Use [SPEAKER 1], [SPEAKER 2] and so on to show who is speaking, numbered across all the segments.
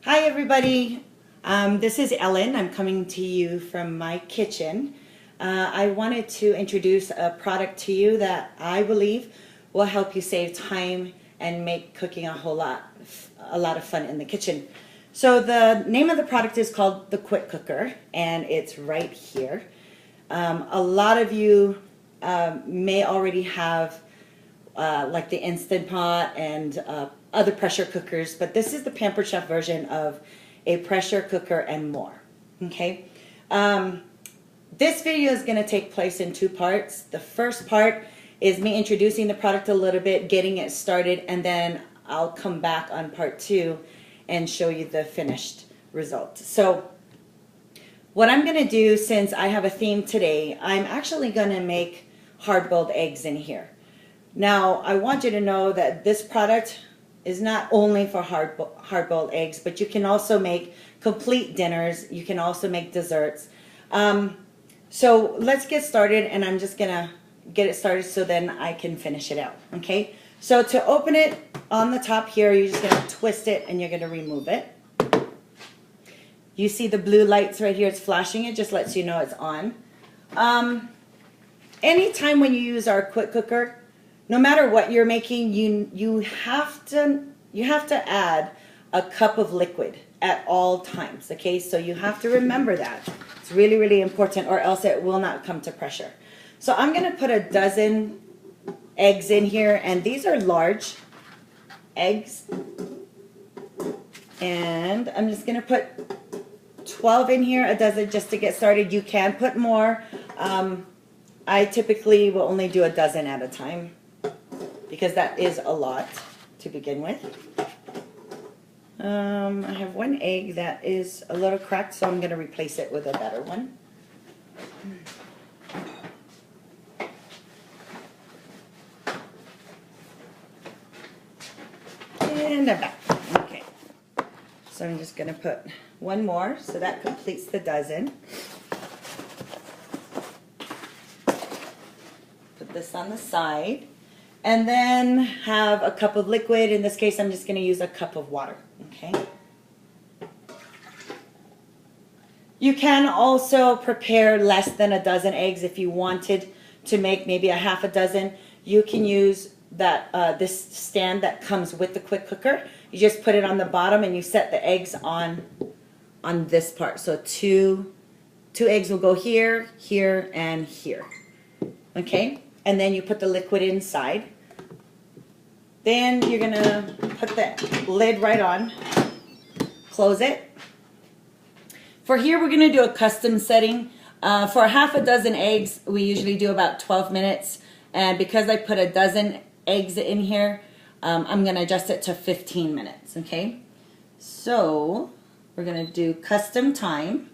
[SPEAKER 1] Hi everybody, this is Ellen. I'm coming to you from my kitchen. I wanted to introduce a product to you that I believe will help you save time and make cooking a lot of fun in the kitchen. So the name of the product is called the Quick Cooker, and it's right here. A lot of you may already have like the Instant Pot and other pressure cookers, but this is the Pampered Chef version of a pressure cooker and more. Okay, this video is going to take place in two parts. The first part is me introducing the product a little bit, getting it started, and then I'll come back on part two and show you the finished result. So what I'm going to do, since I have a theme today, I'm actually going to make hard-boiled eggs in here. Now, I want you to know that this product is not only for hard-boiled eggs, but you can also make complete dinners. You can also make desserts. So let's get started, and I'm just going to get it started so then I can finish it out. Okay? So to open it, on the top here, you're just going to twist it, and you're going to remove it. You see the blue lights right here? It's flashing. It just lets you know it's on. Anytime when you use our quick cooker, no matter what you're making, you have to add a cup of liquid at all times. Okay, so you have to remember that. It's really, really important, or else it will not come to pressure. So I'm going to put a dozen eggs in here, and these are large eggs. And I'm just going to put 12 in here, a dozen, just to get started. You can put more. I typically will only do a dozen at a time, because that is a lot to begin with. I have one egg that is a little cracked, so I'm going to replace it with a better one. And I'm back. Okay. So I'm just going to put one more, so that completes the dozen. Put this on the side. And then have a cup of liquid. In this case, I'm just going to use a cup of water. Okay. You can also prepare less than a dozen eggs if you wanted to make maybe a half a dozen. You can use that this stand that comes with the quick cooker. You just put it on the bottom and you set the eggs on this part. So two eggs will go here, here, and here. Okay. And then you put the liquid inside. Then you're going to put the lid right on, close it. For here, we're going to do a custom setting. For half a dozen eggs, we usually do about 12 minutes. And because I put a dozen eggs in here, I'm going to adjust it to 15 minutes, okay? So we're going to do custom time.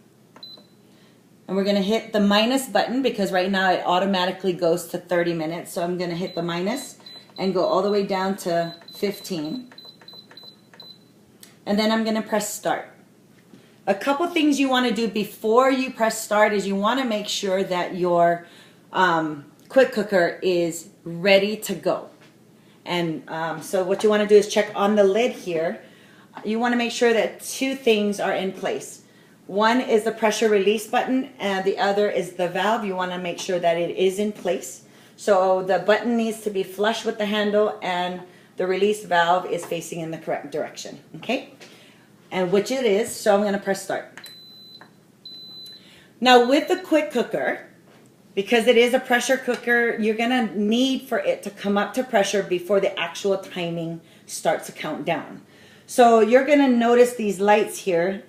[SPEAKER 1] And we're going to hit the minus button, because right now it automatically goes to 30 minutes. So I'm going to hit the minus and go all the way down to 15. And then I'm going to press start. A couple things you want to do before you press start is you want to make sure that your quick cooker is ready to go. And so what you want to do is check on the lid here. You want to make sure that two things are in place. One is the pressure release button, and the other is the valve. You want to make sure that it is in place. So the button needs to be flush with the handle, and the release valve is facing in the correct direction. Okay? And which it is, so I'm going to press start. Now with the quick cooker, because it is a pressure cooker, you're going to need for it to come up to pressure before the actual timing starts to count down. So you're going to notice these lights here,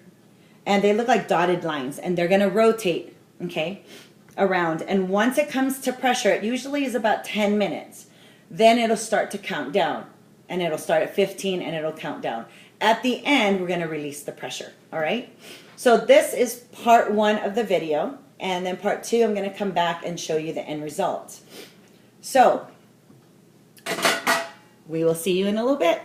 [SPEAKER 1] and they look like dotted lines, and they're going to rotate, okay, around. And once it comes to pressure, it usually is about 10 minutes. Then it'll start to count down, and it'll start at 15, and it'll count down. At the end, we're going to release the pressure, all right? So this is part one of the video, and then part two, I'm going to come back and show you the end result. So we will see you in a little bit.